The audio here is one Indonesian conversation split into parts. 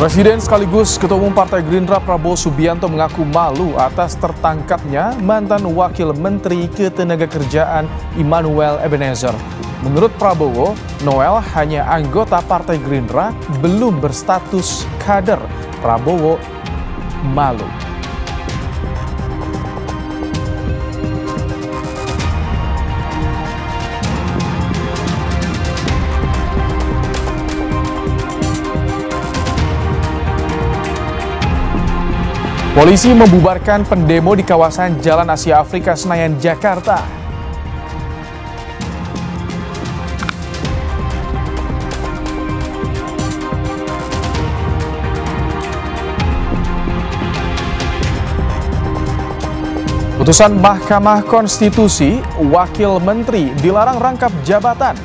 Presiden sekaligus Ketua Umum Partai Gerindra Prabowo Subianto mengaku malu atas tertangkapnya mantan Wakil Menteri Ketenagakerjaan Immanuel Ebenezer. Menurut Prabowo, Noel hanya anggota Partai Gerindra, belum berstatus kader. Prabowo malu. Polisi membubarkan pendemo di kawasan Jalan Asia Afrika Senayan, Jakarta. Putusan Mahkamah Konstitusi, Wakil Menteri dilarang rangkap jabatan.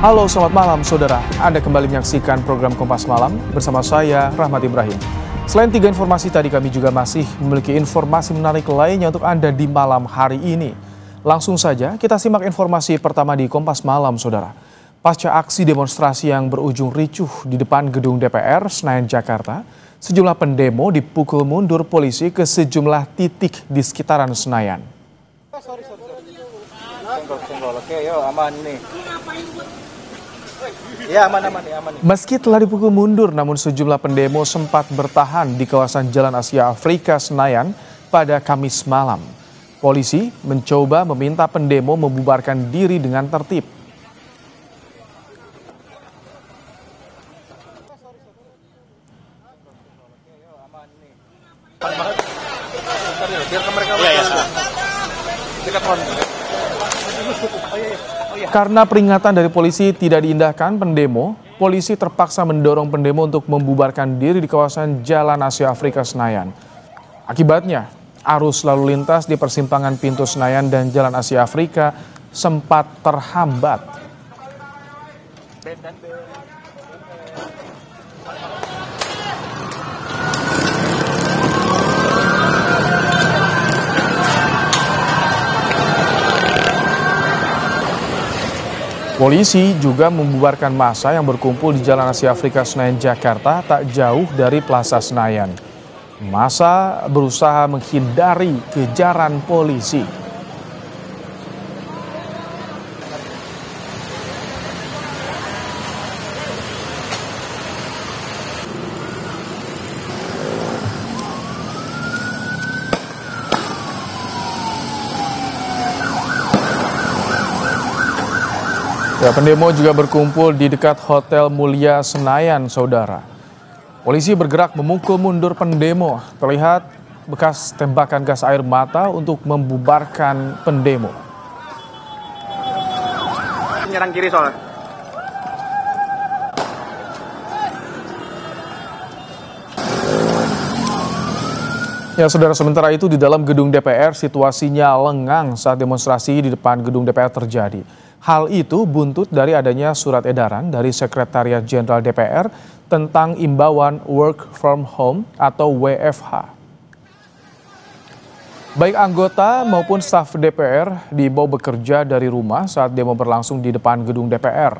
Halo, selamat malam saudara. Anda kembali menyaksikan program Kompas Malam bersama saya, Rahmat Ibrahim. Selain 3 informasi tadi, kami juga masih memiliki informasi menarik lainnya untuk Anda di malam hari ini. Langsung saja kita simak informasi pertama di Kompas Malam, saudara. Pasca aksi demonstrasi yang berujung ricuh di depan gedung DPR Senayan, Jakarta, sejumlah pendemo dipukul mundur polisi ke sejumlah titik di sekitaran Senayan. Oke, yuk, aman nih. Ya, aman. Meski telah dipukul mundur, namun sejumlah pendemo sempat bertahan di kawasan Jalan Asia Afrika Senayan pada Kamis malam. Polisi mencoba meminta pendemo membubarkan diri dengan tertib. Karena peringatan dari polisi tidak diindahkan pendemo, polisi terpaksa mendorong pendemo untuk membubarkan diri di kawasan Jalan Asia Afrika Senayan. Akibatnya, arus lalu lintas di persimpangan Pintu Senayan dan Jalan Asia Afrika sempat terhambat. Polisi juga membubarkan massa yang berkumpul di Jalan Asia Afrika Senayan, Jakarta tak jauh dari Plaza Senayan. Massa berusaha menghindari kejaran polisi. Pendemo juga berkumpul di dekat Hotel Mulia Senayan, saudara. Polisi bergerak memukul mundur pendemo. Terlihat bekas tembakan gas air mata untuk membubarkan pendemo. Nyerang kiri soalnya. Ya, saudara, sementara itu di dalam gedung DPR situasinya lengang saat demonstrasi di depan gedung DPR terjadi. Hal itu buntut dari adanya surat edaran dari Sekretariat Jenderal DPR tentang imbauan work from home atau WFH. Baik anggota maupun staf DPR diimbau bekerja dari rumah saat demo berlangsung di depan gedung DPR.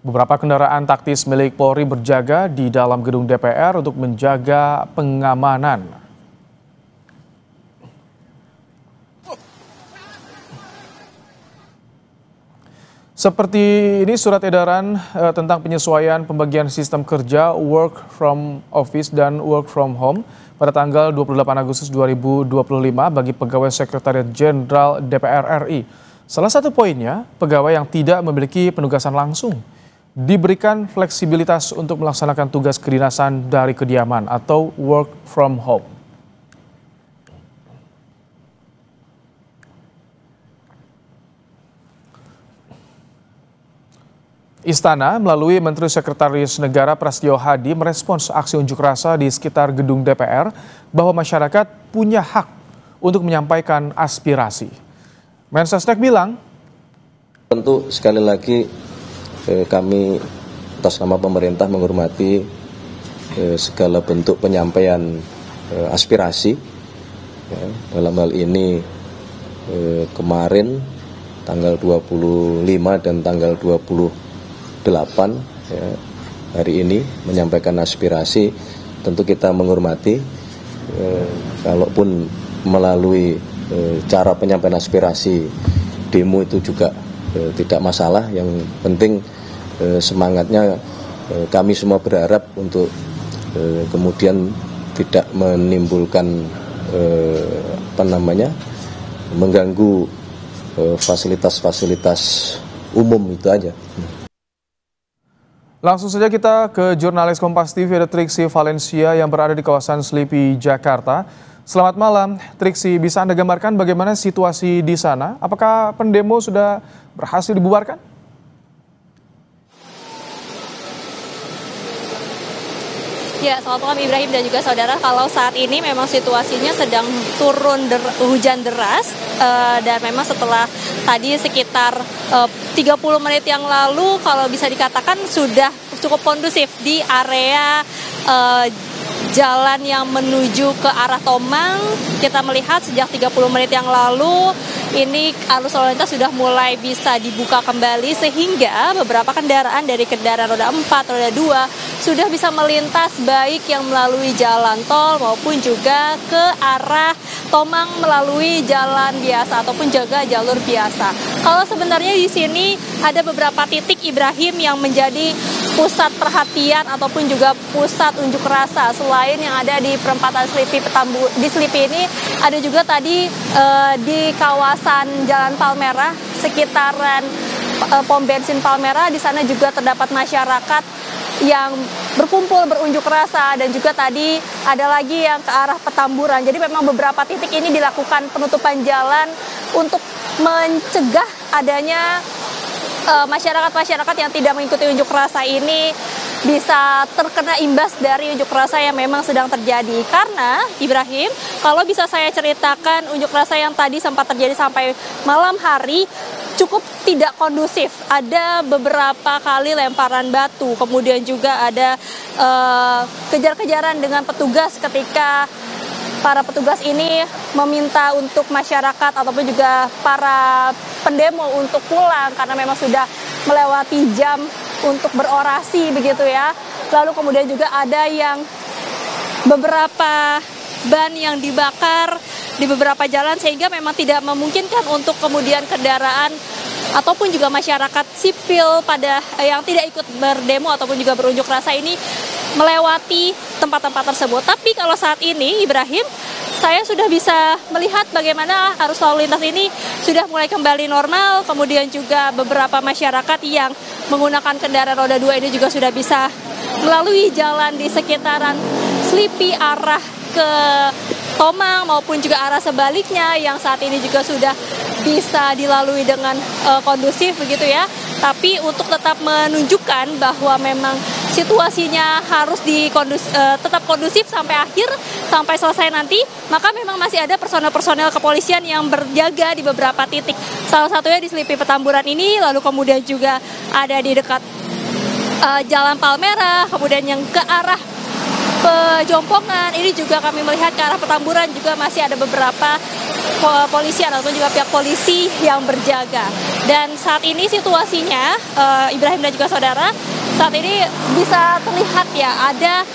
Beberapa kendaraan taktis milik Polri berjaga di dalam gedung DPR untuk menjaga pengamanan. Seperti ini surat edaran tentang penyesuaian pembagian sistem kerja work from office dan work from home pada tanggal 28 Agustus 2025 bagi pegawai Sekretariat Jenderal DPR RI. Salah satu poinnya, pegawai yang tidak memiliki penugasan langsung diberikan fleksibilitas untuk melaksanakan tugas kedinasan dari kediaman atau work from home. Istana melalui Menteri Sekretaris Negara Prasetyo Hadi merespons aksi unjuk rasa di sekitar gedung DPR bahwa masyarakat punya hak untuk menyampaikan aspirasi. Mensesnek bilang, tentu sekali lagi kami atas nama pemerintah menghormati segala bentuk penyampaian aspirasi. Ya, dalam hal ini kemarin tanggal 25 dan tanggal 28 ya, hari ini menyampaikan aspirasi, tentu kita menghormati. Kalaupun melalui cara penyampaian aspirasi demo itu juga tidak masalah. Yang penting semangatnya kami semua berharap untuk kemudian tidak menimbulkan mengganggu fasilitas-fasilitas umum, itu aja. Langsung saja kita ke jurnalis Kompas TV, ada Triksi Valencia yang berada di kawasan Selipi, Jakarta. Selamat malam, Triksi. Bisa Anda gambarkan bagaimana situasi di sana? Apakah pendemo sudah berhasil dibubarkan? Ya, selamat malam Ibrahim dan juga saudara. Kalau saat ini memang situasinya sedang turun hujan deras dan memang setelah tadi sekitar 30 menit yang lalu kalau bisa dikatakan sudah cukup kondusif di area jalan yang menuju ke arah Tomang. Kita melihat sejak 30 menit yang lalu ini arus lalu lintas sudah mulai bisa dibuka kembali sehingga beberapa kendaraan dari kendaraan roda 4, roda 2 sudah bisa melintas baik yang melalui jalan tol maupun juga ke arah Tomang melalui jalan biasa ataupun juga jalur biasa. Kalau sebenarnya di sini ada beberapa titik Ibrahim yang menjadi pusat perhatian ataupun juga pusat unjuk rasa. Selain yang ada di perempatan Selipi di Selipi ini, ada juga tadi di kawasan Jalan Palmerah sekitaran pom bensin Palmerah. Di sana juga terdapat masyarakat yang berkumpul berunjuk rasa dan juga tadi ada lagi yang ke arah Petamburan. Jadi memang beberapa titik ini dilakukan penutupan jalan untuk mencegah adanya masyarakat-masyarakat yang tidak mengikuti unjuk rasa ini bisa terkena imbas dari unjuk rasa yang memang sedang terjadi. Karena Ibrahim, kalau bisa saya ceritakan unjuk rasa yang tadi sempat terjadi sampai malam hari cukup tidak kondusif. Ada beberapa kali lemparan batu, kemudian juga ada kejar-kejaran dengan petugas ketika para petugas ini meminta untuk masyarakat ataupun juga para pendemo untuk pulang karena memang sudah melewati jam untuk berorasi begitu ya. Lalu kemudian juga ada yang beberapa ban yang dibakar di beberapa jalan sehingga memang tidak memungkinkan untuk kemudian kendaraan ataupun juga masyarakat sipil pada yang tidak ikut berdemo ataupun juga berunjuk rasa ini melewati tempat-tempat tersebut. Tapi kalau saat ini Ibrahim, saya sudah bisa melihat bagaimana arus lalu lintas ini sudah mulai kembali normal. Kemudian juga beberapa masyarakat yang menggunakan kendaraan roda 2 ini juga sudah bisa melalui jalan di sekitaran Selipi arah ke Tomang maupun juga arah sebaliknya yang saat ini juga sudah bisa dilalui dengan kondusif begitu ya. Tapi untuk tetap menunjukkan bahwa memang situasinya harus tetap kondusif sampai akhir, sampai selesai nanti, maka memang masih ada personel-personel kepolisian yang berjaga di beberapa titik. Salah satunya di Selipi Petamburan ini, lalu kemudian juga ada di dekat Jalan Palmerah, kemudian yang ke arah Pejompongan, ini juga kami melihat ke arah Petamburan juga masih ada beberapa polisian ataupun juga pihak polisi yang berjaga. Dan saat ini situasinya, Ibrahim dan juga saudara, saat ini bisa terlihat ya ada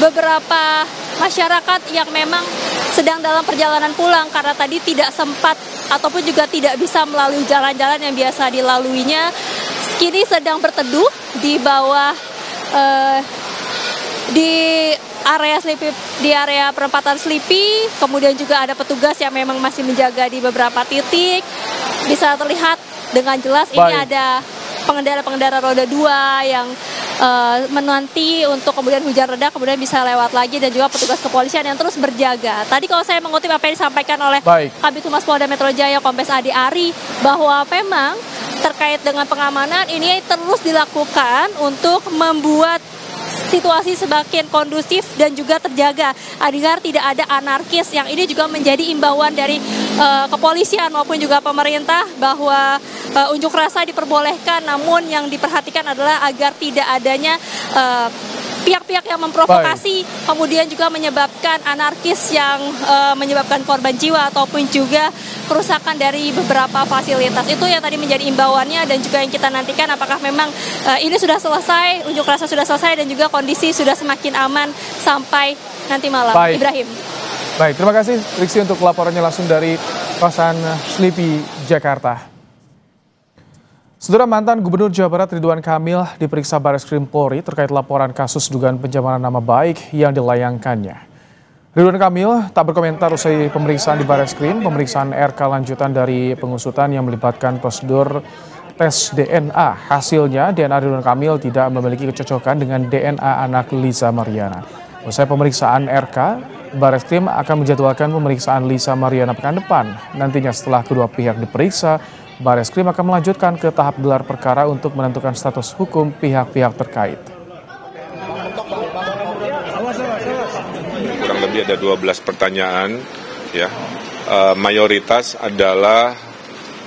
beberapa masyarakat yang memang sedang dalam perjalanan pulang karena tadi tidak sempat ataupun juga tidak bisa melalui jalan-jalan yang biasa dilaluinya. Kini sedang berteduh di bawah di area Selipi, di area perempatan Selipi. Kemudian juga ada petugas yang memang masih menjaga di beberapa titik. Bisa terlihat dengan jelas ini ada pengendara-pengendara roda 2 yang menanti untuk kemudian hujan reda kemudian bisa lewat lagi, dan juga petugas kepolisian yang terus berjaga. Tadi kalau saya mengutip apa yang disampaikan oleh Kabid Humas Polda Metro Jaya Kombes Adi Ari, bahwa memang terkait dengan pengamanan ini terus dilakukan untuk membuat situasi semakin kondusif dan juga terjaga agar tidak ada anarkis, yang ini juga menjadi imbauan dari kepolisian maupun juga pemerintah bahwa unjuk rasa diperbolehkan, namun yang diperhatikan adalah agar tidak adanya pihak-pihak yang memprovokasi, kemudian juga menyebabkan anarkis yang menyebabkan korban jiwa ataupun juga kerusakan dari beberapa fasilitas. Itu yang tadi menjadi imbauannya dan juga yang kita nantikan apakah memang ini sudah selesai, unjuk rasa sudah selesai dan juga kondisi sudah semakin aman sampai nanti malam. Baik. Ibrahim. Baik, terima kasih Riksi untuk laporannya langsung dari kawasan Selipi, Jakarta. Saudara, mantan Gubernur Jawa Barat Ridwan Kamil diperiksa Bareskrim Polri terkait laporan kasus dugaan pencemaran nama baik yang dilayangkannya. Ridwan Kamil tak berkomentar usai pemeriksaan di Bareskrim. Pemeriksaan RK lanjutan dari pengusutan yang melibatkan prosedur tes DNA. Hasilnya, DNA Ridwan Kamil tidak memiliki kecocokan dengan DNA anak Lisa Mariana. Usai pemeriksaan RK, Bareskrim akan menjadwalkan pemeriksaan Lisa Mariana pekan depan. Nantinya setelah kedua pihak diperiksa, Bareskrim akan melanjutkan ke tahap gelar perkara untuk menentukan status hukum pihak-pihak terkait. Kurang lebih ada 12 pertanyaan, ya. Mayoritas adalah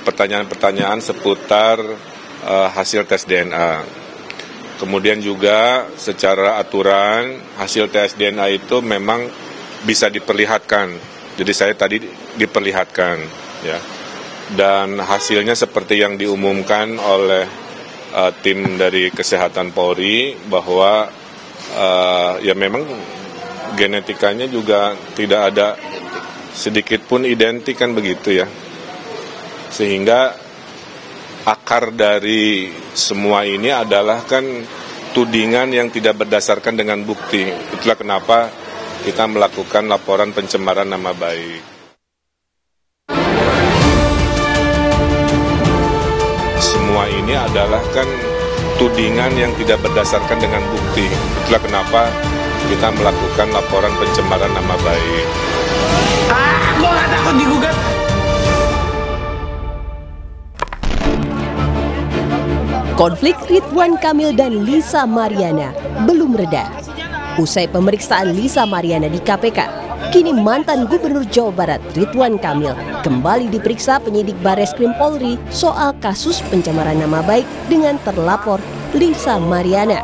pertanyaan-pertanyaan seputar hasil tes DNA. Kemudian juga secara aturan hasil tes DNA itu memang bisa diperlihatkan. Jadi saya tadi diperlihatkan, ya. Dan hasilnya seperti yang diumumkan oleh tim dari Kesehatan Polri bahwa ya memang genetikanya juga tidak ada sedikit pun identik kan begitu ya. Sehingga akar dari semua ini adalah kan tudingan yang tidak berdasarkan dengan bukti. Itulah kenapa kita melakukan laporan pencemaran nama baik. Semua ini adalah kan tudingan yang tidak berdasarkan dengan bukti. Itulah kenapa kita melakukan laporan pencemaran nama baik. Gue gak takut digugat. Konflik Ridwan Kamil dan Lisa Mariana belum reda. Usai pemeriksaan Lisa Mariana di KPK, kini mantan Gubernur Jawa Barat Ridwan Kamil kembali diperiksa penyidik Bareskrim Polri soal kasus pencemaran nama baik dengan terlapor Lisa Mariana.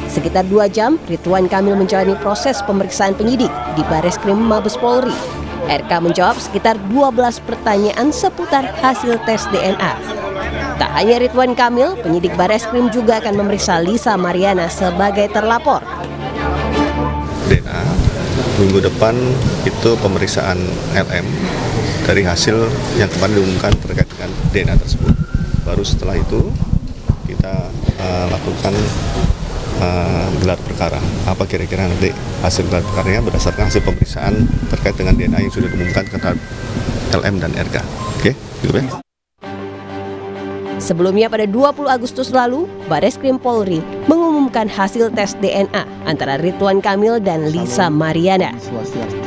Sekitar 2 jam, Ridwan Kamil menjalani proses pemeriksaan penyidik di Bareskrim Mabes Polri. RK menjawab sekitar 12 pertanyaan seputar hasil tes DNA. Tak hanya Ridwan Kamil, penyidik Bareskrim juga akan memeriksa Lisa Mariana sebagai terlapor. DNA minggu depan itu pemeriksaan LM dari hasil yang kemarin diumumkan terkait dengan DNA tersebut. Baru setelah itu kita lakukan gelar perkara. Apa kira-kira nanti hasil gelar perkaranya berdasarkan hasil pemeriksaan terkait dengan DNA yang sudah diumumkan terhadap LM dan RK. Oke, gitu ya. Sebelumnya pada 20 Agustus lalu, Bareskrim Polri mengumumkan hasil tes DNA antara Ridwan Kamil dan Lisa Mariana.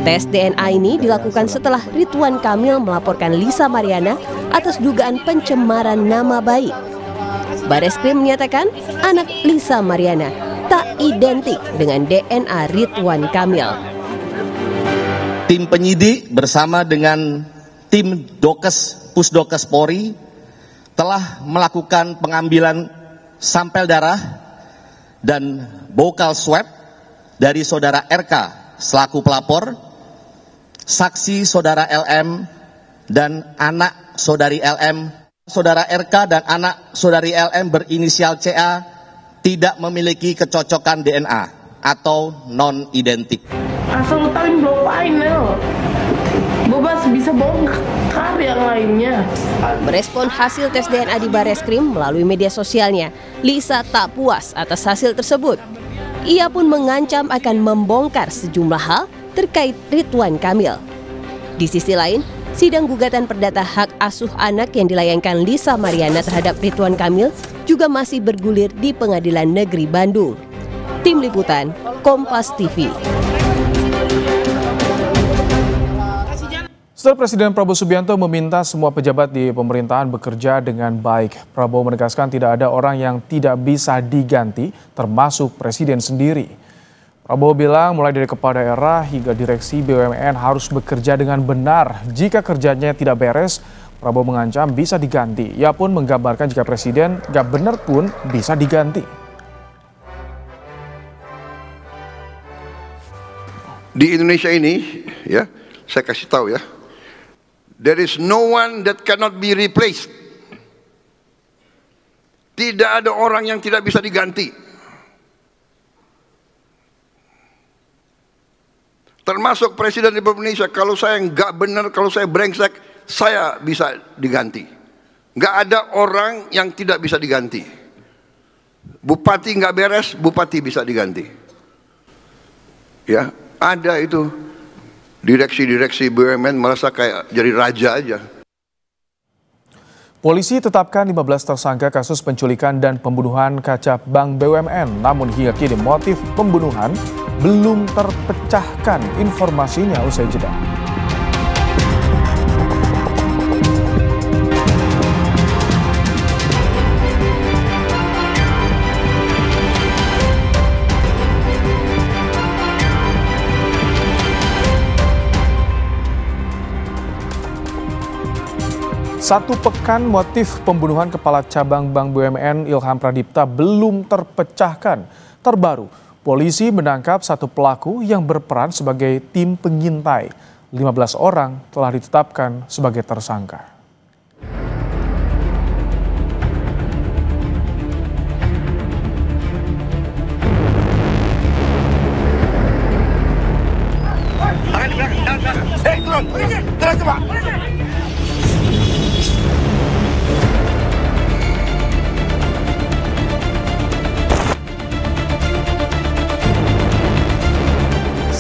Tes DNA ini dilakukan setelah Ridwan Kamil melaporkan Lisa Mariana atas dugaan pencemaran nama baik. Bareskrim menyatakan anak Lisa Mariana tak identik dengan DNA Ridwan Kamil. Tim penyidik bersama dengan tim Pusdokes Polri telah melakukan pengambilan sampel darah dan bokal swab dari saudara RK selaku pelapor, saksi saudara LM dan anak saudari LM. Saudara RK dan anak saudari LM berinisial CA tidak memiliki kecocokan DNA atau non-identik. Asal lu tahu blowain lo. Bebas bisa bongkar yang lainnya. Merespon hasil tes DNA di Bareskrim melalui media sosialnya, Lisa tak puas atas hasil tersebut. Ia pun mengancam akan membongkar sejumlah hal terkait Ridwan Kamil. Di sisi lain, sidang gugatan perdata hak asuh anak yang dilayangkan Lisa Mariana terhadap Ridwan Kamil juga masih bergulir di Pengadilan Negeri Bandung. Tim Liputan, Kompas TV. Setelah Presiden Prabowo Subianto meminta semua pejabat di pemerintahan bekerja dengan baik, Prabowo menegaskan tidak ada orang yang tidak bisa diganti, termasuk Presiden sendiri. Prabowo bilang mulai dari kepala daerah hingga direksi BUMN harus bekerja dengan benar. Jika kerjanya tidak beres, Prabowo mengancam bisa diganti. Ia pun menggambarkan jika presiden gak benar pun bisa diganti. Di Indonesia ini, ya, saya kasih tahu ya, there is no one that cannot be replaced. Tidak ada orang yang tidak bisa diganti. Termasuk Presiden Republik Indonesia, kalau saya nggak benar, kalau saya brengsek, saya bisa diganti. Nggak ada orang yang tidak bisa diganti. Bupati nggak beres, bupati bisa diganti. Ya, ada itu direksi-direksi BUMN merasa kayak jadi raja aja. Polisi tetapkan 15 tersangka kasus penculikan dan pembunuhan kaca bank BUMN. Namun hingga kini motif pembunuhan belum terpecahkan. Informasinya usai jeda. Satu pekan motif pembunuhan Kepala Cabang Bank BUMN Ilham Pradipta belum terpecahkan. Terbaru, polisi menangkap satu pelaku yang berperan sebagai tim pengintai. 15 orang telah ditetapkan sebagai tersangka. Terus coba.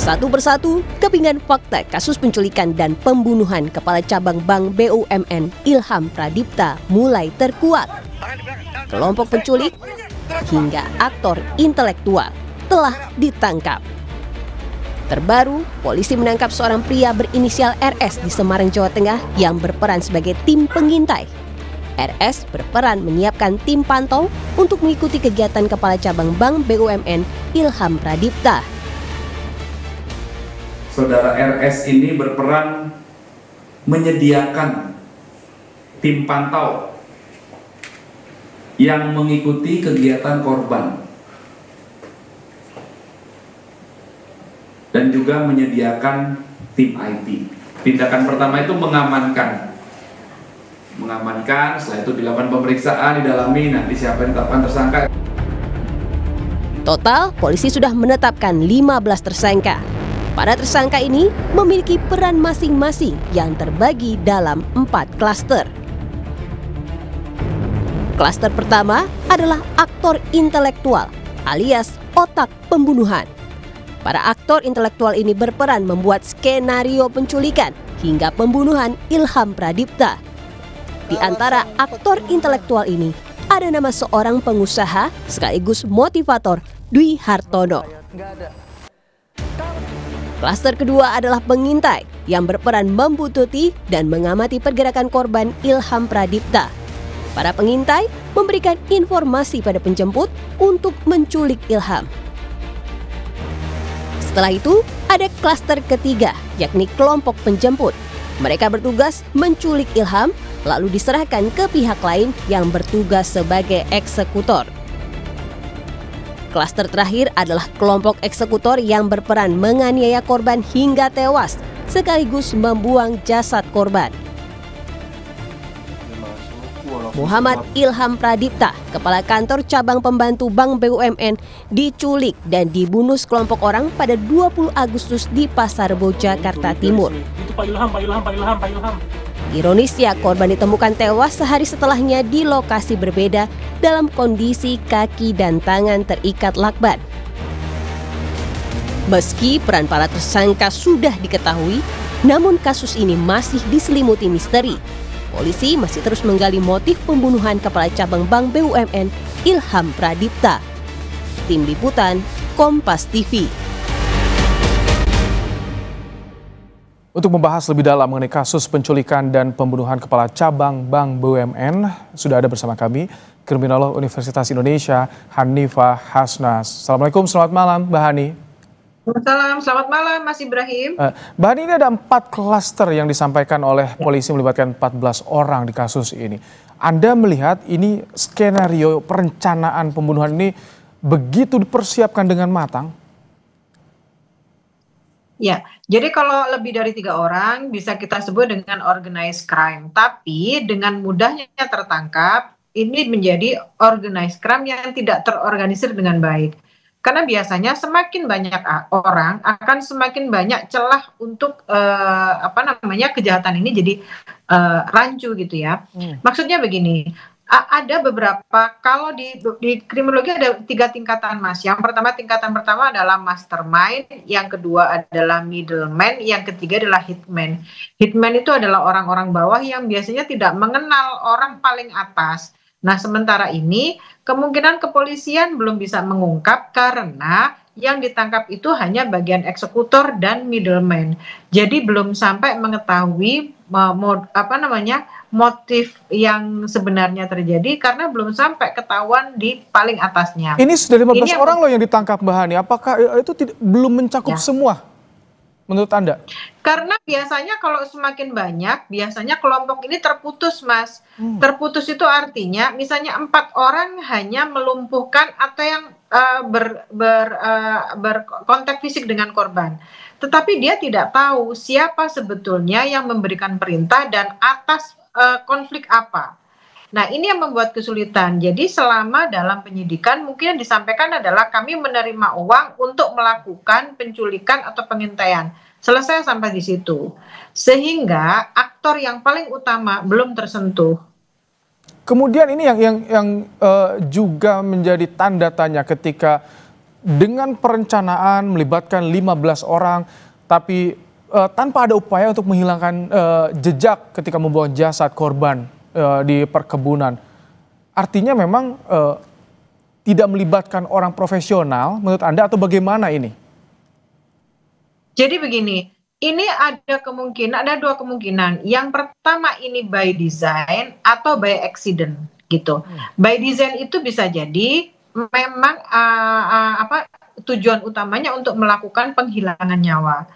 Satu persatu, kepingan fakta kasus penculikan dan pembunuhan Kepala Cabang Bank BUMN Ilham Pradipta mulai terkuat. Kelompok penculik hingga aktor intelektual telah ditangkap. Terbaru, polisi menangkap seorang pria berinisial RS di Semarang, Jawa Tengah yang berperan sebagai tim pengintai. RS berperan menyiapkan tim pantau untuk mengikuti kegiatan Kepala Cabang Bank BUMN Ilham Pradipta. Saudara RS ini berperan menyediakan tim pantau yang mengikuti kegiatan korban dan juga menyediakan tim IT. Tindakan pertama itu mengamankan, setelah itu dilakukan pemeriksaan, didalami, nanti siapa yang ditetapkan tersangka. Total, polisi sudah menetapkan 15 tersangka. Para tersangka ini memiliki peran masing-masing yang terbagi dalam 4 klaster. Klaster pertama adalah aktor intelektual alias otak pembunuhan. Para aktor intelektual ini berperan membuat skenario penculikan hingga pembunuhan Ilham Pradipta. Di antara aktor intelektual ini ada nama seorang pengusaha sekaligus motivator, Dwi Hartono. Klaster kedua adalah pengintai yang berperan membuntuti dan mengamati pergerakan korban Ilham Pradipta. Para pengintai memberikan informasi pada penjemput untuk menculik Ilham. Setelah itu, ada klaster ketiga, yakni kelompok penjemput. Mereka bertugas menculik Ilham, lalu diserahkan ke pihak lain yang bertugas sebagai eksekutor. Klaster terakhir adalah kelompok eksekutor yang berperan menganiaya korban hingga tewas, sekaligus membuang jasad korban. Muhammad Ilham Pradipta, Kepala Kantor Cabang Pembantu Bank BUMN, diculik dan dibunuh sekelompok orang pada 20 Agustus di Pasar Rebo, Jakarta Timur. Itu Pak Ilham. Ironisnya, korban ditemukan tewas sehari setelahnya di lokasi berbeda dalam kondisi kaki dan tangan terikat lakban. Meski peran para tersangka sudah diketahui, namun kasus ini masih diselimuti misteri. Polisi masih terus menggali motif pembunuhan Kepala Cabang Bank BUMN Ilham Pradipta. Tim Liputan, Kompas TV. Untuk membahas lebih dalam mengenai kasus penculikan dan pembunuhan Kepala Cabang Bank BUMN, sudah ada bersama kami Kriminolog Universitas Indonesia, Hanifah Hasnas. Assalamualaikum, selamat malam Mbak Hani. Selamat malam Mas Ibrahim. Mbak Hani, ini ada 4 klaster yang disampaikan oleh polisi melibatkan 14 orang di kasus ini. Anda melihat ini skenario perencanaan pembunuhan ini begitu dipersiapkan dengan matang? Ya, jadi kalau lebih dari 3 orang bisa kita sebut dengan organized crime. Tapi dengan mudahnya tertangkap, ini menjadi organized crime yang tidak terorganisir dengan baik. Karena biasanya semakin banyak orang akan semakin banyak celah untuk kejahatan ini jadi rancu gitu ya. Maksudnya begini, ada beberapa, kalau di kriminologi ada 3 tingkatan Mas. Yang pertama, tingkatan pertama adalah mastermind, yang kedua adalah middleman, yang ketiga adalah hitman. Hitman itu adalah orang-orang bawah yang biasanya tidak mengenal orang paling atas. Nah, sementara ini kemungkinan kepolisian belum bisa mengungkap karena yang ditangkap itu hanya bagian eksekutor dan middleman. Jadi belum sampai mengetahui motif yang sebenarnya terjadi karena belum sampai ketahuan di paling atasnya. Ini sudah 15 orang loh yang ditangkap, Mbak Hani. Apakah itu belum mencakup semua menurut Anda? Karena biasanya kalau semakin banyak, biasanya kelompok ini terputus, Mas. Terputus itu artinya misalnya 4 orang hanya melumpuhkan atau yang berkontak fisik dengan korban. Tetapi dia tidak tahu siapa sebetulnya yang memberikan perintah dan atas konflik apa. Nah, ini yang membuat kesulitan. Jadi selama dalam penyidikan mungkin yang disampaikan adalah kami menerima uang untuk melakukan penculikan atau pengintaian. Selesai sampai di situ. Sehingga aktor yang paling utama belum tersentuh. Kemudian ini yang juga menjadi tanda tanya ketika dengan perencanaan melibatkan 15 orang tapi tanpa ada upaya untuk menghilangkan jejak ketika membawa jasad korban di perkebunan. Artinya memang tidak melibatkan orang profesional menurut Anda atau bagaimana ini? Jadi begini, ini ada 2 kemungkinan. Yang pertama ini by design atau by accident gitu. By design itu bisa jadi memang tujuan utamanya untuk melakukan penghilangan nyawa.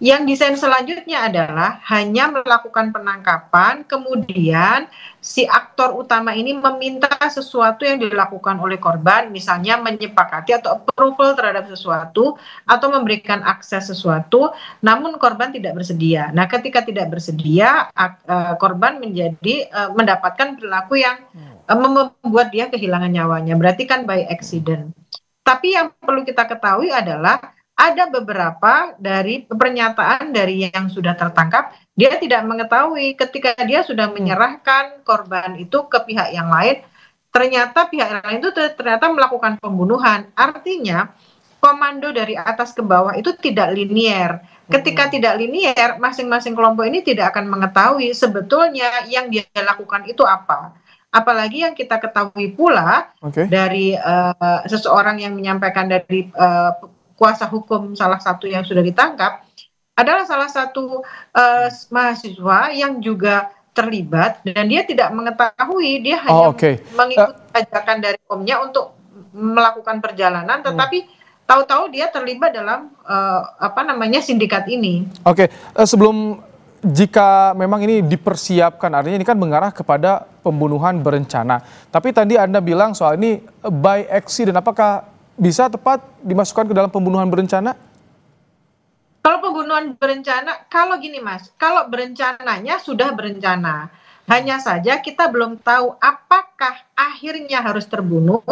Yang desain selanjutnya adalah hanya melakukan penangkapan, kemudian si aktor utama ini meminta sesuatu yang dilakukan oleh korban, misalnya menyepakati atau approval terhadap sesuatu, atau memberikan akses sesuatu, namun korban tidak bersedia. Nah, ketika tidak bersedia, korban mendapatkan perilaku yang membuat dia kehilangan nyawanya, berarti kan by accident. Tapi yang perlu kita ketahui adalah ada beberapa dari pernyataan dari yang sudah tertangkap, dia tidak mengetahui ketika dia sudah menyerahkan korban itu ke pihak yang lain, ternyata pihak yang lain itu ternyata melakukan pembunuhan. Artinya komando dari atas ke bawah itu tidak linier. Ketika tidak linier, masing-masing kelompok ini tidak akan mengetahui sebetulnya yang dia lakukan itu apa. Apalagi yang kita ketahui pula dari seseorang yang menyampaikan dari kuasa hukum salah satu yang sudah ditangkap adalah salah satu mahasiswa yang juga terlibat dan dia tidak mengetahui, dia hanya mengikuti ajakan dari omnya untuk melakukan perjalanan, tetapi tahu-tahu dia terlibat dalam sindikat ini. Sebelum, jika memang ini dipersiapkan, artinya ini kan mengarah kepada pembunuhan berencana. Tapi tadi Anda bilang soal ini by accident, apakah bisa tepat dimasukkan ke dalam pembunuhan berencana? Kalau pembunuhan berencana, kalau gini Mas, kalau berencananya sudah berencana. Hanya saja kita belum tahu apakah akhirnya harus terbunuh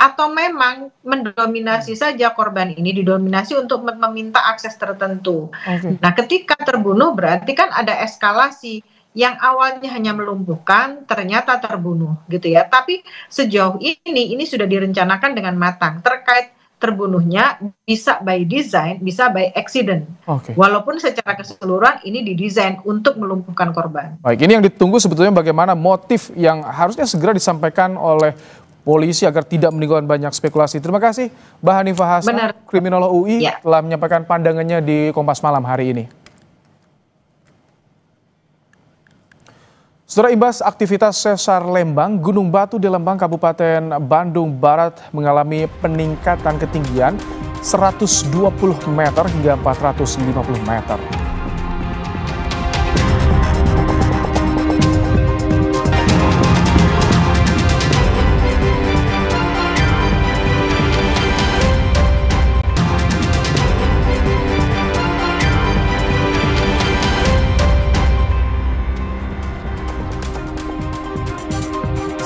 atau memang mendominasi saja korban ini, didominasi untuk meminta akses tertentu. Nah, ketika terbunuh berarti kan ada eskalasi yang awalnya hanya melumpuhkan ternyata terbunuh gitu ya. Tapi sejauh ini sudah direncanakan dengan matang. Terkait terbunuhnya bisa by design, bisa by accident. Walaupun secara keseluruhan ini didesain untuk melumpuhkan korban. Baik, ini yang ditunggu sebetulnya bagaimana motif yang harusnya segera disampaikan oleh polisi agar tidak menimbulkan banyak spekulasi. Terima kasih Mbak Hanifah Hasan, kriminolog UI, telah menyampaikan pandangannya di Kompas Malam hari ini. Setelah imbas aktivitas sesar Lembang, Gunung Batu di Lembang, Kabupaten Bandung Barat mengalami peningkatan ketinggian 120 meter hingga 450 meter.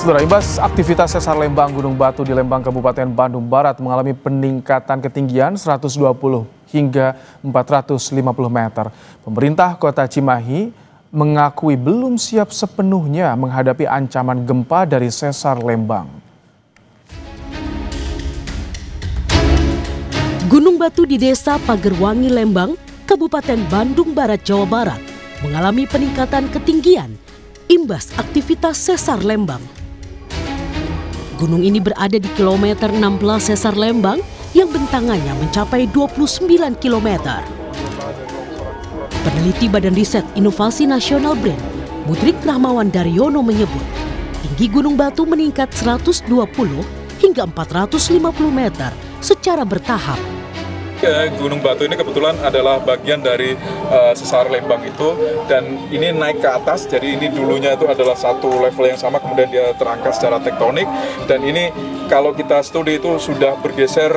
Saudara, imbas aktivitas sesar lembang Gunung Batu di Lembang, Kabupaten Bandung Barat mengalami peningkatan ketinggian 120 hingga 450 meter. Pemerintah Kota Cimahi mengakui belum siap sepenuhnya menghadapi ancaman gempa dari sesar lembang. Gunung Batu di Desa Pagerwangi, Lembang, Kabupaten Bandung Barat, Jawa Barat mengalami peningkatan ketinggian imbas aktivitas sesar lembang. Gunung ini berada di kilometer 16 sesar Lembang yang bentangannya mencapai 29 km. Peneliti Badan Riset Inovasi Nasional BRIN, Mudrik Rahmawan Daryono menyebut, tinggi Gunung Batu meningkat 120 hingga 450 meter secara bertahap. Gunung Batu ini kebetulan adalah bagian dari sesar lembang itu, dan ini naik ke atas, jadi ini dulunya itu adalah satu level yang sama, kemudian dia terangkat secara tektonik, dan ini kalau kita studi itu sudah bergeser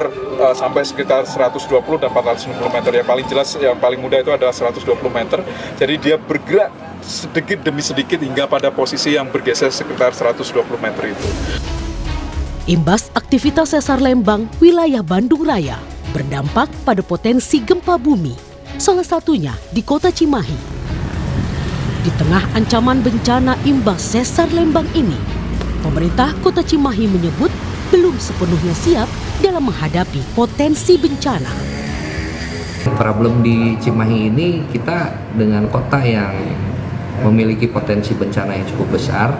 sampai sekitar 120 dan 450 meter. Yang paling jelas, yang paling mudah itu adalah 120 meter, jadi dia bergerak sedikit demi sedikit hingga pada posisi yang bergeser sekitar 120 meter itu. Imbas aktivitas sesar lembang wilayah Bandung Raya berdampak pada potensi gempa bumi, salah satunya di Kota Cimahi. Di tengah ancaman bencana imbas sesar lembang ini, pemerintah Kota Cimahi menyebut belum sepenuhnya siap dalam menghadapi potensi bencana. Problem di Cimahi ini, kita dengan kota yang memiliki potensi bencana yang cukup besar,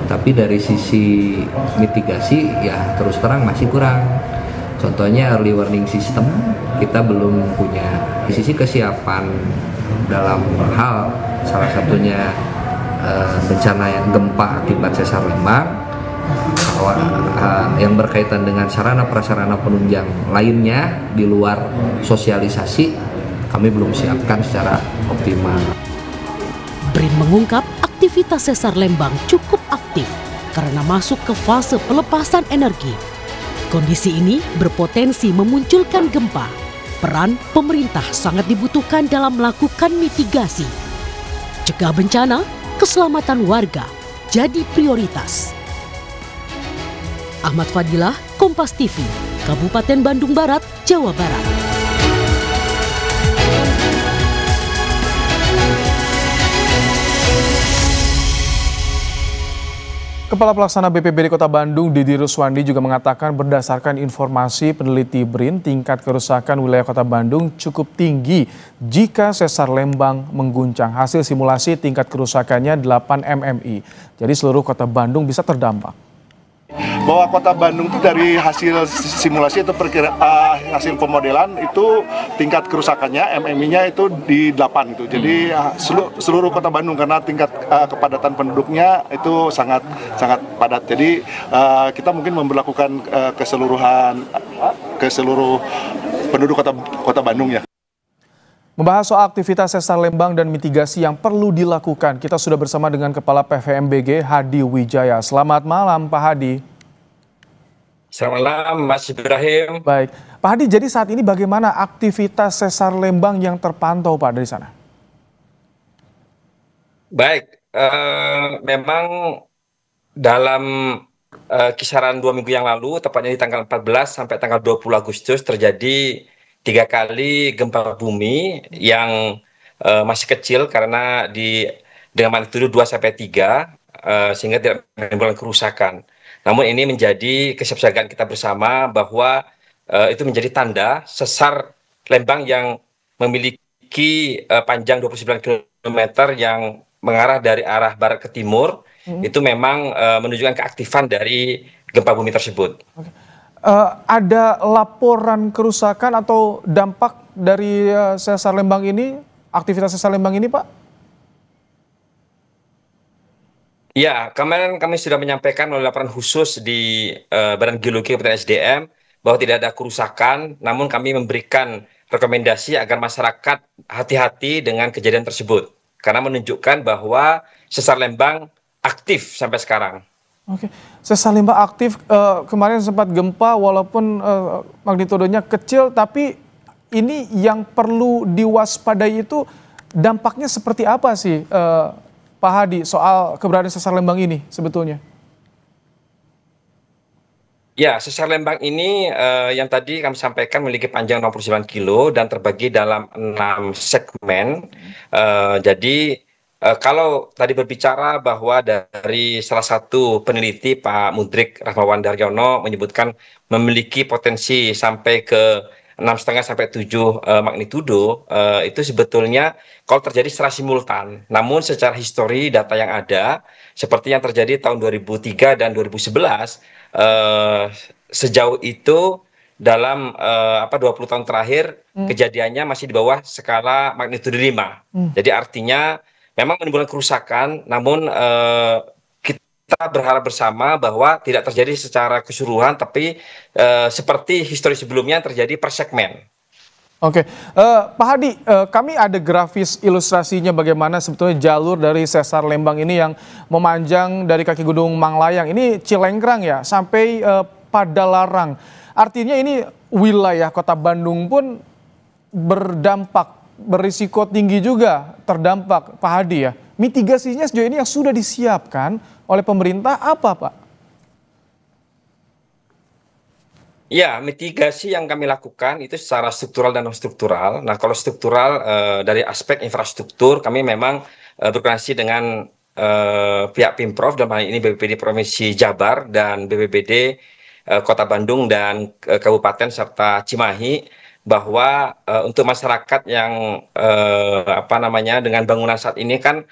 tapi dari sisi mitigasi ya terus terang masih kurang. Contohnya early warning system kita belum punya. Di sisi kesiapan dalam hal salah satunya bencana yang gempa akibat sesar lembang, yang berkaitan dengan sarana prasarana penunjang lainnya di luar sosialisasi, kami belum siapkan secara optimal. BRIN mengungkap aktivitas sesar lembang cukup aktif karena masuk ke fase pelepasan energi. Kondisi ini berpotensi memunculkan gempa. Peran pemerintah sangat dibutuhkan dalam melakukan mitigasi. Cegah bencana, keselamatan warga jadi prioritas. Ahmad Fadilah, Kompas TV, Kabupaten Bandung Barat, Jawa Barat. Kepala Pelaksana BPBD Kota Bandung, Didi Ruswandi, juga mengatakan berdasarkan informasi peneliti BRIN, tingkat kerusakan wilayah Kota Bandung cukup tinggi jika sesar lembang mengguncang. Hasil simulasi tingkat kerusakannya 8 mmi. Jadi seluruh Kota Bandung bisa terdampak. Bahwa Kota Bandung itu dari hasil simulasi atau hasil pemodelan itu tingkat kerusakannya MMI-nya itu di 8 gitu. Jadi seluruh Kota Bandung, karena tingkat kepadatan penduduknya itu sangat padat. Jadi kita mungkin memberlakukan ke seluruh penduduk Kota Bandung ya. Membahas soal aktivitas sesar lembang dan mitigasi yang perlu dilakukan, kita sudah bersama dengan Kepala PVMBG Hadi Wijaya. Selamat malam Pak Hadi. Selamat malam Mas Ibrahim. Baik, Pak Hadi, jadi saat ini bagaimana aktivitas sesar lembang yang terpantau Pak dari sana? Baik, memang dalam kisaran 2 minggu yang lalu, tepatnya di tanggal 14 sampai tanggal 20 Agustus terjadi 3 kali gempa bumi yang masih kecil karena dengan magnitudo 2-3 sehingga tidak menimbulkan kerusakan. Namun ini menjadi kesiapsiagaan kita bersama bahwa itu menjadi tanda sesar lembang yang memiliki panjang 29 km yang mengarah dari arah barat ke timur, itu memang menunjukkan keaktifan dari gempa bumi tersebut. Ada laporan kerusakan atau dampak dari sesar lembang ini, aktivitas sesar lembang ini Pak? Ya, kemarin kami sudah menyampaikan melalui laporan khusus di Badan Geologi Kementerian SDM bahwa tidak ada kerusakan, namun kami memberikan rekomendasi agar masyarakat hati-hati dengan kejadian tersebut karena menunjukkan bahwa Sesar Lembang aktif sampai sekarang. Oke, Sesar Lembang aktif, kemarin sempat gempa walaupun magnitudonya kecil, tapi ini yang perlu diwaspadai itu dampaknya seperti apa sih Pak Hadi soal keberadaan Sesar Lembang ini sebetulnya? Ya, Sesar Lembang ini yang tadi kami sampaikan memiliki panjang 69 kilo dan terbagi dalam 6 segmen. Jadi kalau tadi berbicara bahwa dari salah satu peneliti Pak Mudrik Rahmawan Daryono menyebutkan memiliki potensi sampai ke 6,5 sampai 7 magnitudo, itu sebetulnya kalau terjadi secara simultan. Namun secara histori data yang ada seperti yang terjadi tahun 2003 dan 2011, sejauh itu dalam 20 tahun terakhir kejadiannya masih di bawah skala magnitudo 5. Jadi artinya memang menimbulkan kerusakan, namun kita berharap bersama bahwa tidak terjadi secara keseluruhan, tapi seperti histori sebelumnya terjadi per segmen. Oke, Pak Hadi, kami ada grafis ilustrasinya bagaimana sebetulnya jalur dari Sesar Lembang ini yang memanjang dari kaki Gunung Manglayang, ini Cilengkrang ya, sampai Padalarang. Artinya ini wilayah Kota Bandung pun berdampak, berisiko tinggi juga terdampak, Pak Hadi ya. Mitigasinya sejauh ini yang sudah disiapkan oleh pemerintah apa, Pak? Ya, mitigasi yang kami lakukan itu secara struktural dan non-struktural. Nah, kalau struktural dari aspek infrastruktur, kami memang berkoordinasi dengan pihak Pemprov, dalam hal ini BPBD Provinsi Jabar dan BPBD Kota Bandung dan Kabupaten serta Cimahi, bahwa untuk masyarakat yang dengan bangunan saat ini kan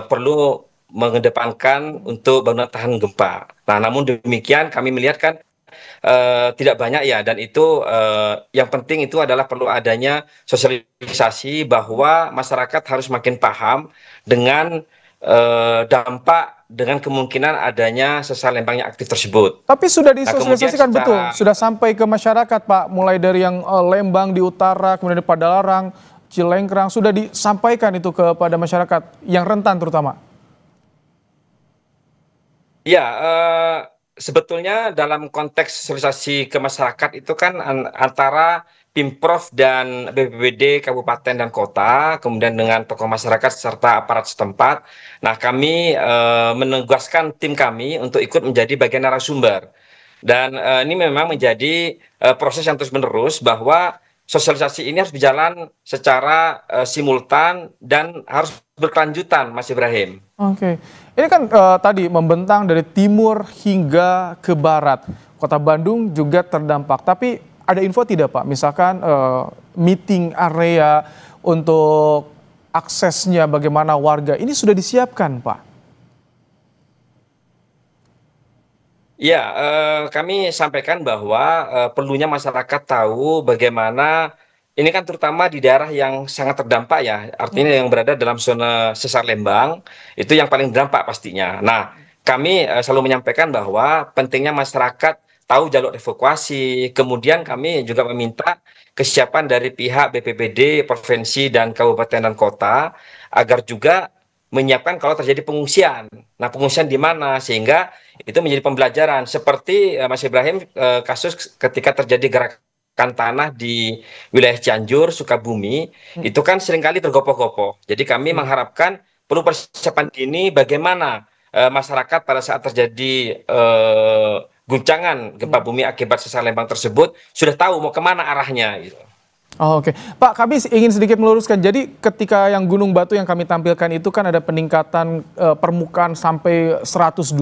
perlu mengedepankan untuk bangunan tahan gempa. Nah, namun demikian kami melihat kan tidak banyak ya, dan itu yang penting itu adalah perlu adanya sosialisasi bahwa masyarakat harus makin paham dengan dampak dengan kemungkinan adanya sesar lembang yang aktif tersebut. Tapi sudah disosialisasikan betul, sudah sampai ke masyarakat Pak, mulai dari yang Lembang di utara, kemudian di Padalarang, Cilengkrang, sudah disampaikan itu kepada masyarakat yang rentan terutama? Ya, sebetulnya dalam konteks sosialisasi ke masyarakat itu kan antara Pemprov dan BPBD Kabupaten dan Kota, kemudian dengan tokoh masyarakat serta aparat setempat. Nah, kami menugaskan tim kami untuk ikut menjadi bagian narasumber. Dan ini memang menjadi proses yang terus-menerus bahwa sosialisasi ini harus berjalan secara simultan dan harus berkelanjutan, Mas Ibrahim. Oke, ini kan tadi membentang dari timur hingga ke barat. Kota Bandung juga terdampak, tapi ada info tidak Pak, misalkan meeting area untuk aksesnya bagaimana warga, ini sudah disiapkan Pak? Ya, kami sampaikan bahwa perlunya masyarakat tahu bagaimana, ini kan terutama di daerah yang sangat terdampak ya, artinya yang berada dalam zona sesar Lembang, itu yang paling terdampak pastinya. Nah, kami selalu menyampaikan bahwa pentingnya masyarakat tahu jalur evakuasi, kemudian kami juga meminta kesiapan dari pihak BPBD, Provinsi, dan Kabupaten dan Kota, agar juga menyiapkan kalau terjadi pengungsian. Nah, pengungsian di mana? Sehingga itu menjadi pembelajaran. Seperti Mas Ibrahim, kasus ketika terjadi gerakan tanah di wilayah Cianjur, Sukabumi, itu kan seringkali tergopoh-gopoh. Jadi kami mengharapkan perlu persiapan dini bagaimana masyarakat pada saat terjadi guncangan gempa bumi akibat sesar Lembang tersebut sudah tahu mau kemana arahnya gitu. Oh, oke, Pak, kami ingin sedikit meluruskan. Jadi ketika yang Gunung Batu yang kami tampilkan itu kan ada peningkatan permukaan sampai 120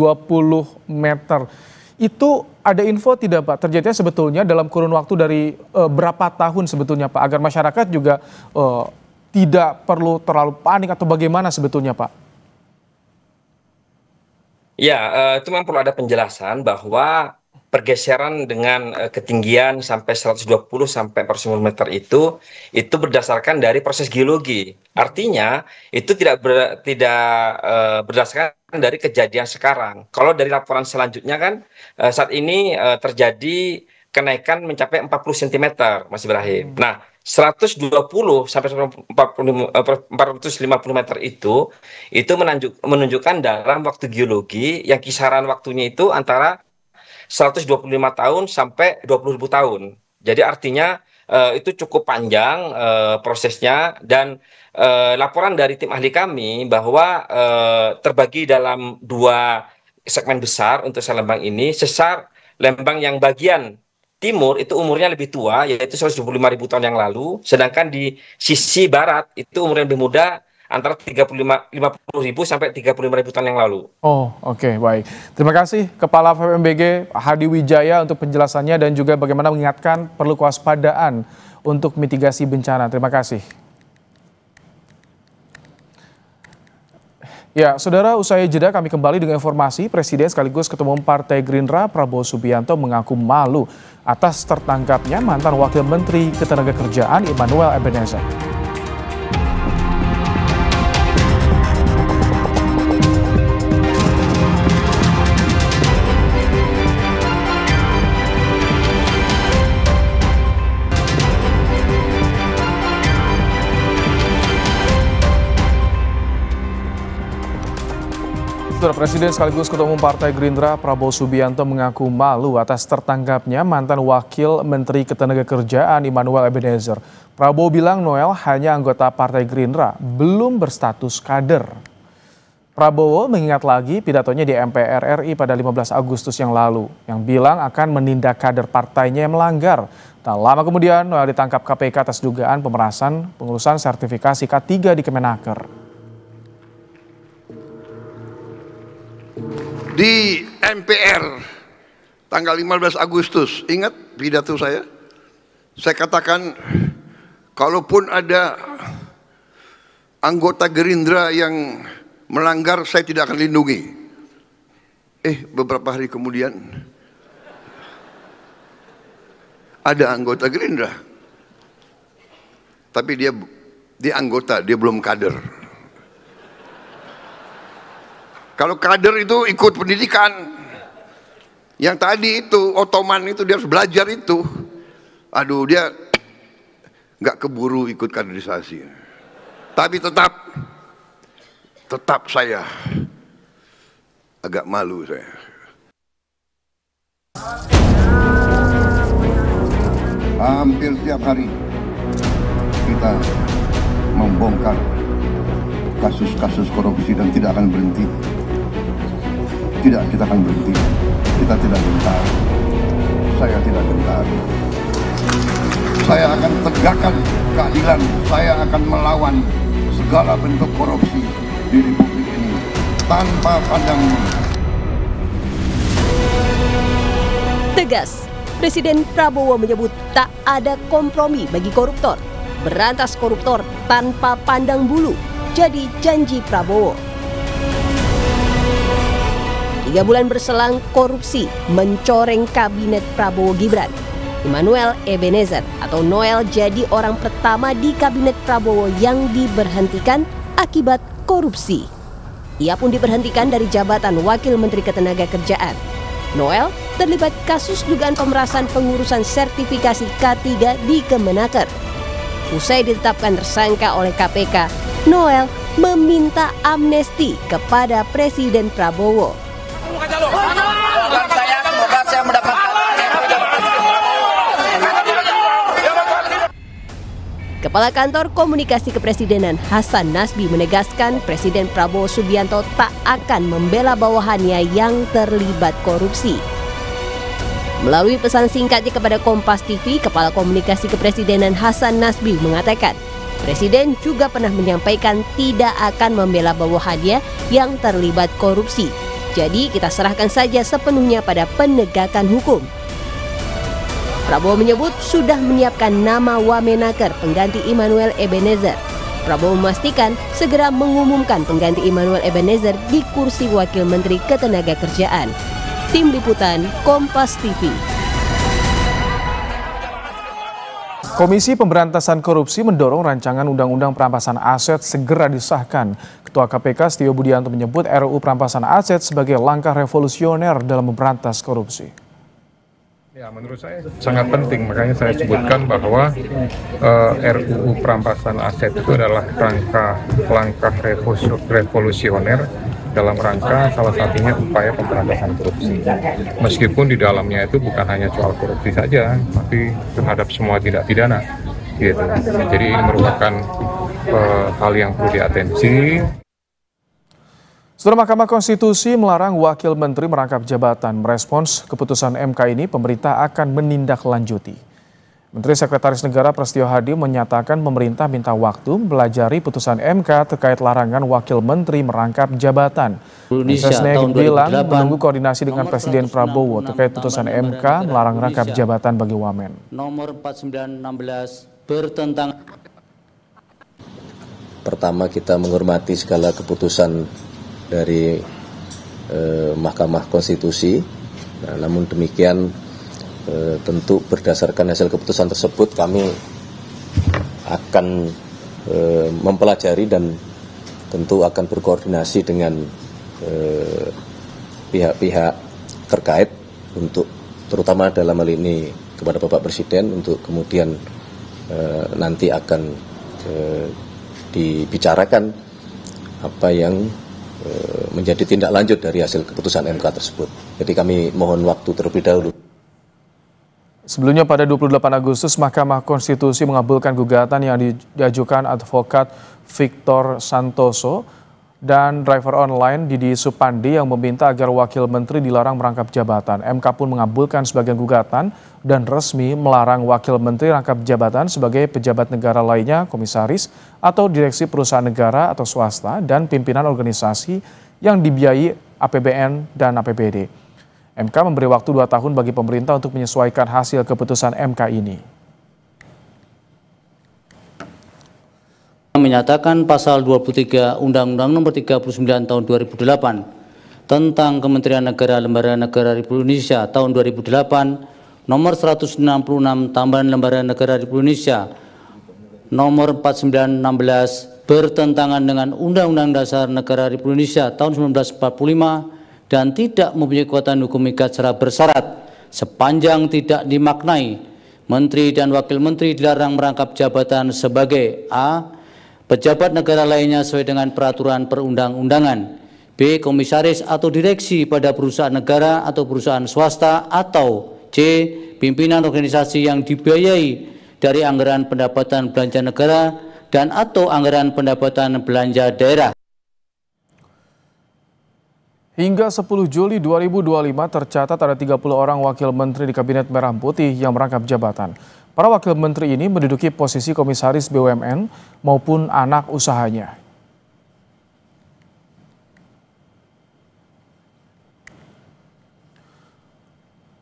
meter. Itu ada info tidak Pak? Terjadinya sebetulnya dalam kurun waktu dari berapa tahun sebetulnya Pak? Agar masyarakat juga tidak perlu terlalu panik atau bagaimana sebetulnya Pak? Ya, itu memang perlu ada penjelasan bahwa pergeseran dengan ketinggian sampai 120 sampai 400 meter itu berdasarkan dari proses geologi. Artinya itu tidak berdasarkan dari kejadian sekarang. Kalau dari laporan selanjutnya kan saat ini terjadi kenaikan mencapai 40 cm, Mas Ibrahim. Nah, 120 sampai 450 meter itu menunjukkan dalam waktu geologi yang kisaran waktunya itu antara 125 tahun sampai 20.000 tahun. Jadi artinya itu cukup panjang prosesnya, dan laporan dari tim ahli kami bahwa terbagi dalam 2 segmen besar untuk sesar lembang ini. Sesar lembang yang bagian timur itu umurnya lebih tua, yaitu 125.000 tahun yang lalu, sedangkan di sisi barat itu umurnya lebih muda, antara 50.000 sampai 35.000 tahun yang lalu. Oh, oke, baik. Terima kasih Kepala PVMBG Hadi Wijaya untuk penjelasannya dan juga bagaimana mengingatkan perlu kewaspadaan untuk mitigasi bencana. Terima kasih. Ya, saudara, usai jeda kami kembali dengan informasi Presiden sekaligus Ketua Umum Partai Gerindra Prabowo Subianto mengaku malu atas tertangkapnya mantan Wakil Menteri Ketenagakerjaan Immanuel Ebenezer. Saudara, Presiden sekaligus Ketua Umum Partai Gerindra Prabowo Subianto mengaku malu atas tertangkapnya mantan Wakil Menteri Ketenagakerjaan Immanuel Ebenezer. Prabowo bilang Noel hanya anggota Partai Gerindra, belum berstatus kader. Prabowo mengingat lagi pidatonya di MPR RI pada 15 Agustus yang lalu, yang bilang akan menindak kader partainya yang melanggar. Tak lama kemudian Noel ditangkap KPK atas dugaan pemerasan pengurusan sertifikasi K3 di Kemenaker. Di MPR tanggal 15 Agustus, ingat pidato saya? Saya katakan, kalaupun ada anggota Gerindra yang melanggar, saya tidak akan lindungi. Beberapa hari kemudian ada anggota Gerindra, tapi dia anggota, dia belum kader. Kalau kader itu ikut pendidikan, yang tadi itu Ottoman itu dia harus belajar itu. Aduh, dia nggak keburu ikut kaderisasi. Tapi tetap saya agak malu saya. Hampir setiap hari kita membongkar kasus-kasus korupsi dan tidak akan berhenti. Tidak, kita akan berhenti. Kita tidak gentar. Saya tidak gentar. Saya akan tegakkan keadilan. Saya akan melawan segala bentuk korupsi di Republik ini tanpa pandang bulu. Tegas, Presiden Prabowo menyebut tak ada kompromi bagi koruptor. Berantas koruptor tanpa pandang bulu jadi janji Prabowo. 3 bulan berselang korupsi mencoreng kabinet Prabowo Gibran. Immanuel Ebenezer atau Noel jadi orang pertama di kabinet Prabowo yang diberhentikan akibat korupsi. Ia pun diberhentikan dari jabatan Wakil Menteri Ketenagakerjaan. Noel terlibat kasus dugaan pemerasan pengurusan sertifikasi K3 di Kemenaker. Usai ditetapkan tersangka oleh KPK, Noel meminta amnesti kepada Presiden Prabowo. Semoga saya mendapatkan. Kepala Kantor Komunikasi Kepresidenan Hasan Nasbi menegaskan Presiden Prabowo Subianto tak akan membela bawahannya yang terlibat korupsi. Melalui pesan singkatnya kepada Kompas TV, Kepala Komunikasi Kepresidenan Hasan Nasbi mengatakan, Presiden juga pernah menyampaikan tidak akan membela bawahannya yang terlibat korupsi. Jadi kita serahkan saja sepenuhnya pada penegakan hukum. Prabowo menyebut sudah menyiapkan nama Wamenaker pengganti Immanuel Ebenezer. Prabowo memastikan segera mengumumkan pengganti Immanuel Ebenezer di kursi Wakil Menteri Ketenagakerjaan. Tim Liputan Kompas TV. Komisi Pemberantasan Korupsi mendorong rancangan Undang-Undang Perampasan Aset segera disahkan. Ketua KPK Setio Budianto menyebut RUU Perampasan Aset sebagai langkah revolusioner dalam memberantas korupsi. Ya, menurut saya sangat penting, makanya saya sebutkan bahwa RUU perampasan aset itu adalah langkah revolusioner dalam rangka salah satunya upaya pemberantasan korupsi. Meskipun di dalamnya itu bukan hanya soal korupsi saja, tapi terhadap semua tindak pidana. Gitu. Jadi ini merupakan hal yang perlu diatensi. Saudara, Mahkamah Konstitusi melarang wakil menteri merangkap jabatan. Merespons keputusan MK ini, pemerintah akan menindaklanjuti. Menteri Sekretaris Negara Prasetyo Hadi menyatakan pemerintah minta waktu belajari putusan MK terkait larangan wakil menteri merangkap jabatan. Mensesnek bilang menunggu koordinasi dengan Presiden Prabowo terkait putusan MK melarang rangkap jabatan bagi wamen. Nomor 4916 bertentangan. Pertama, kita menghormati segala keputusan dari Mahkamah Konstitusi. Nah, namun demikian tentu berdasarkan hasil keputusan tersebut kami akan mempelajari dan tentu akan berkoordinasi dengan pihak-pihak terkait untuk terutama dalam hal ini kepada Bapak Presiden untuk kemudian nanti akan dibicarakan apa yang menjadi tindak lanjut dari hasil keputusan MK tersebut. Jadi kami mohon waktu terlebih dahulu. Sebelumnya pada 28 Agustus, Mahkamah Konstitusi mengabulkan gugatan yang diajukan advokat Victor Santoso dan driver online Didi Supandi yang meminta agar wakil menteri dilarang merangkap jabatan. MK pun mengabulkan sebagian gugatan dan resmi melarang wakil menteri rangkap jabatan sebagai pejabat negara lainnya, komisaris atau direksi perusahaan negara atau swasta dan pimpinan organisasi yang dibiayai APBN dan APBD. MK memberi waktu 2 tahun bagi pemerintah untuk menyesuaikan hasil keputusan MK ini. Menyatakan pasal 23 Undang-Undang Nomor 39 Tahun 2008 tentang Kementerian Negara Lembaga Negara Republik Indonesia tahun 2008, Nomor 166 Tambahan Lembaga Negara Republik Indonesia Nomor 4916 bertentangan dengan Undang-Undang Dasar Negara Republik Indonesia tahun 1945 dan tidak mempunyai kekuatan hukum ikat secara bersyarat sepanjang tidak dimaknai. Menteri dan wakil menteri dilarang merangkap jabatan sebagai A. pejabat negara lainnya sesuai dengan peraturan perundang-undangan, B. komisaris atau direksi pada perusahaan negara atau perusahaan swasta, atau C. pimpinan organisasi yang dibiayai dari anggaran pendapatan belanja negara dan atau anggaran pendapatan belanja daerah. Hingga 10 Juli 2025 tercatat ada 30 orang wakil menteri di Kabinet Merah Putih yang merangkap jabatan. Para wakil menteri ini menduduki posisi komisaris BUMN maupun anak usahanya.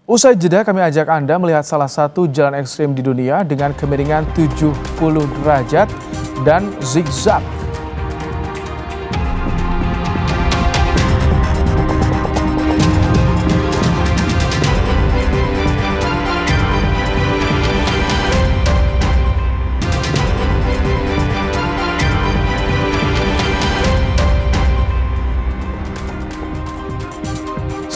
Usai jeda kami ajak Anda melihat salah satu jalan ekstrim di dunia dengan kemiringan 70 derajat dan zigzag.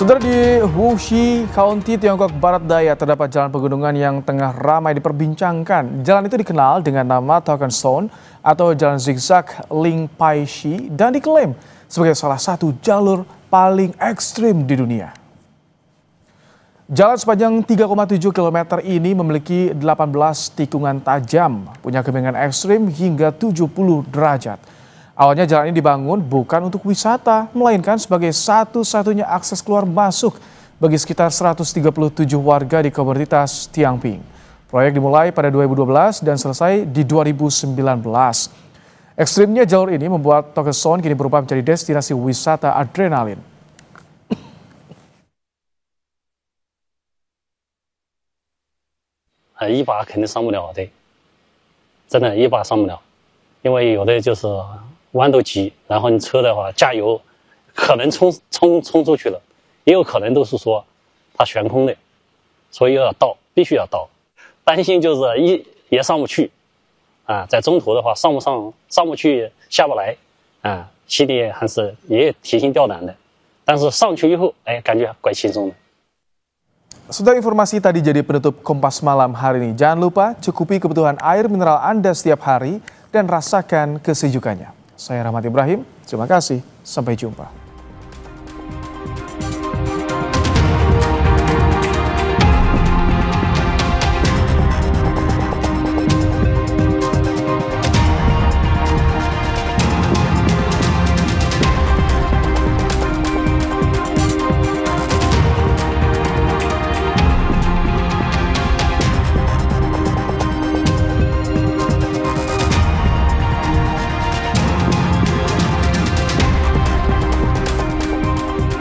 Saudara, di Wuxi County, Tiongkok Barat Daya terdapat jalan pegunungan yang tengah ramai diperbincangkan. Jalan itu dikenal dengan nama Token Stone atau Jalan Zigzag Ling Pai Shi dan diklaim sebagai salah satu jalur paling ekstrim di dunia. Jalan sepanjang 3,7 km ini memiliki 18 tikungan tajam, punya kemiringan ekstrim hingga 70 derajat. Awalnya jalan ini dibangun bukan untuk wisata, melainkan sebagai satu-satunya akses keluar masuk bagi sekitar 137 warga di komunitas Tiangping. Proyek dimulai pada 2012 dan selesai di 2019. Ekstrimnya jalur ini membuat Token Stone kini berubah menjadi destinasi wisata adrenalin. 一把肯定上不了的，真的，一把上不了，因为有的就是弯都急，然后你车的话加油，可能冲出去了，也有可能都是说它悬空的，所以要倒，必须要倒，担心就是也上不去，啊，在中途的话上不去下不来，啊，心里还是也提心吊胆的，但是上去以后，哎，感觉怪轻松的。Sudah informasi tadi jadi penutup Kompas Malam hari ini. Jangan lupa cukupi kebutuhan air mineral Anda setiap hari dan rasakan kesejukannya. Saya Rahmat Ibrahim, terima kasih, sampai jumpa.